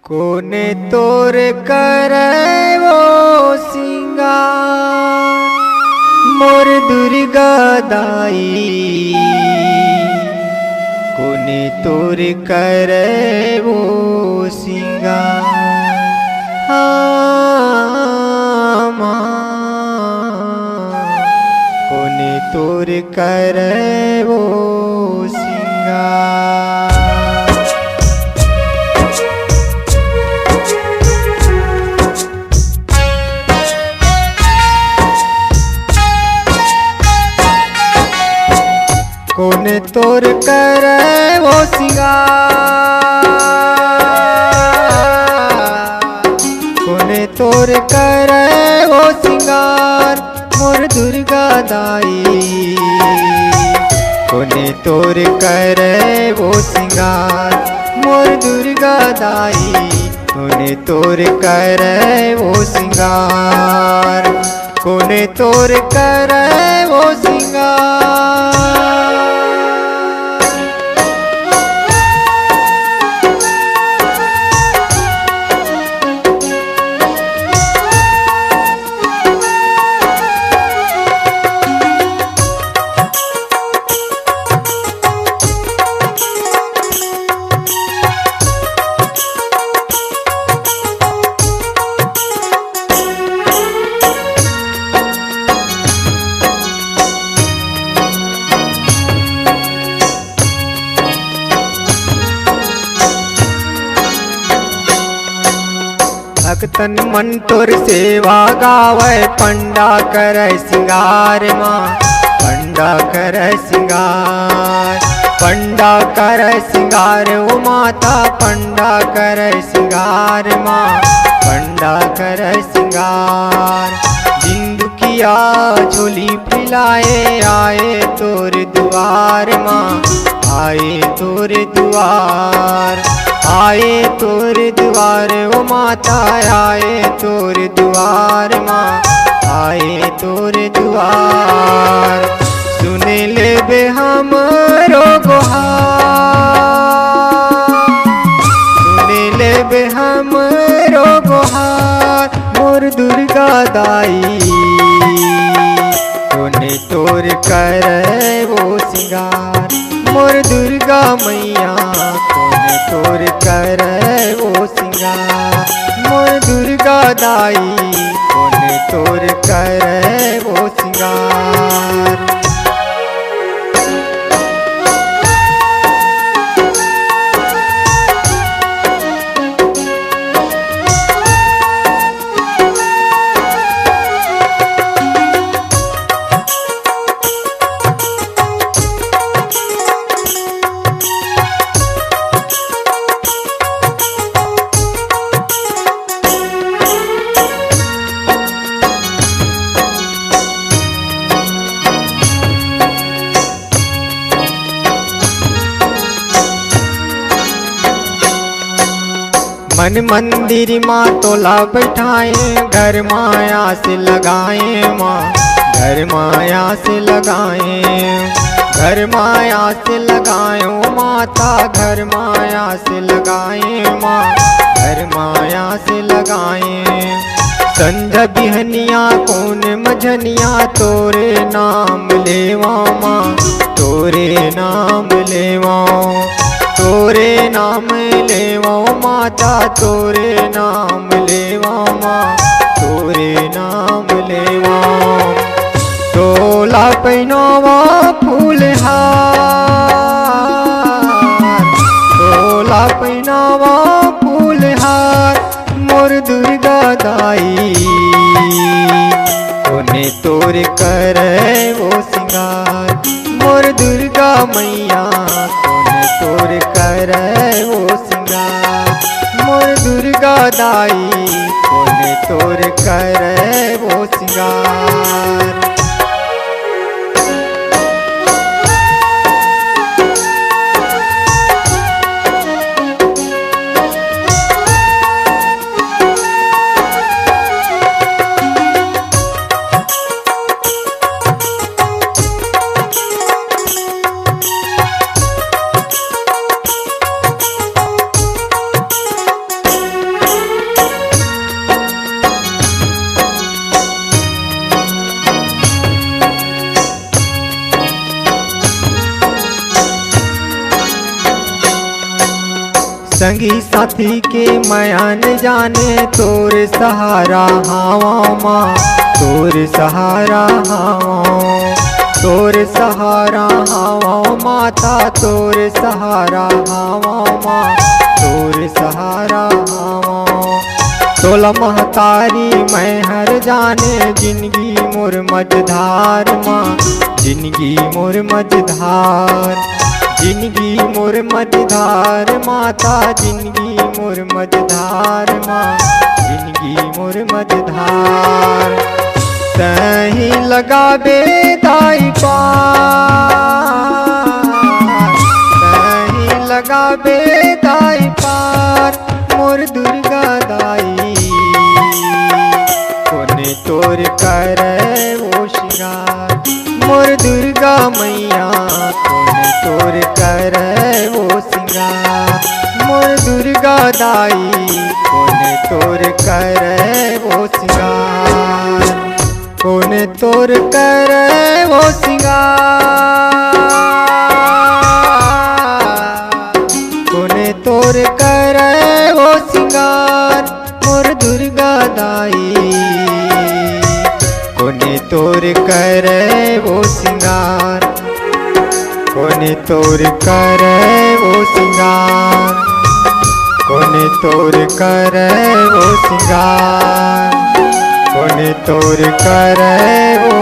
कोने तोर करे वो सिंगार मोर दुर्गा दाई। कोने तोर करे वो सिंगार हाँ माँ। कोने तोर करे वो सिंगार। कोने तोर करे वो सिंगार। कोने तोर करे वो सिंगार मोर दुर्गा दाई। कोने तोर करे वो सिंगार मोर दुर्गा दाई। कोने तोर करे वो सिंगार। कोने तोर करे वो सिंगार। भक्तन मन तोर सेवा गावे पंडा करे सिंगार माँ। पंडा करे सिंगार। पंडा करे सिंगार ओ माता। पंडा करे सिंगार माँ। पंडा करे सिंगार। बिंदु किया झोली फैलाए आए तोर दुआर माँ। आए तोर दुआर। आए तोर दुआर ओ माता। आए तोर दुआर माँ। आए तोर दुआर। सुने ले बे हमरो गुहार। सुने ले बे हमरो गुहार मोर दुर्गा दाई। कोने तोर करे वो सिंगार मोर दुर्गा मैया। कोने तोर करे वो सिंगार मोर दुर्गा दाई। कोने तोर करे वो सिंगार। मन मंदिर माँ तोला बैठाए घर माया से लगाए माँ। घर माया से लगाए। घर माया से लगाए ओ माता। घर माया से लगाए माँ। घर माया से लगाए। संध्या बिहनिया कौन मझनिया तोरे नाम लेवा माँ। तोरे नाम लेवा। तोरे नाम लेवा माता। तोरे नाम लेवा माँ। तोरे नाम लेवा। तोला पहनावा फूलहार। तोला पहनावा फूलहार मोर दुर्गा दाई। कोने तोर करे वो सिंगार मोर दुर्गा मैया। कोने तोर करे वो सिंगार मोर दुर्गा दाई। कोने तोर करे वो सिंगार। संगी साथी के मयान जाने तोर सहारा हावा माँ, तोर सहारा हावा, तोर सहारा हावा माता, तोर सहारा हावा माँ, तोर सहारा हावा। तोला महतारी मैं हर जाने जिंदगी मोर मझधार माँ, जिंदगी मोर मझधार, जिंदगी मोर मझधार माता, जिंदगी मोर मझधार माँ, जिंदगी मोर मझधार। तही लगाबे दाई पार, तही लगाबे दाई पार मोर दुर्गा दाई, कोने तोर करे वो श्रृंगार मोर दुर्गा मैया, कोने तोर करे वो श्रृंगार मोर दुर्गा दाई, कोने तोर करे वो श्रृंगार, कोने तोर करे वो श्रृंगार, कोने तोर करे वो श्रृंगार मोर दुर्गा दाई, कोने तोर करे वो श्रृंगार, कोने तोर करे वो श्रृंगार, कोने तोर करे वो श्रृंगार, कोने तोर करे वो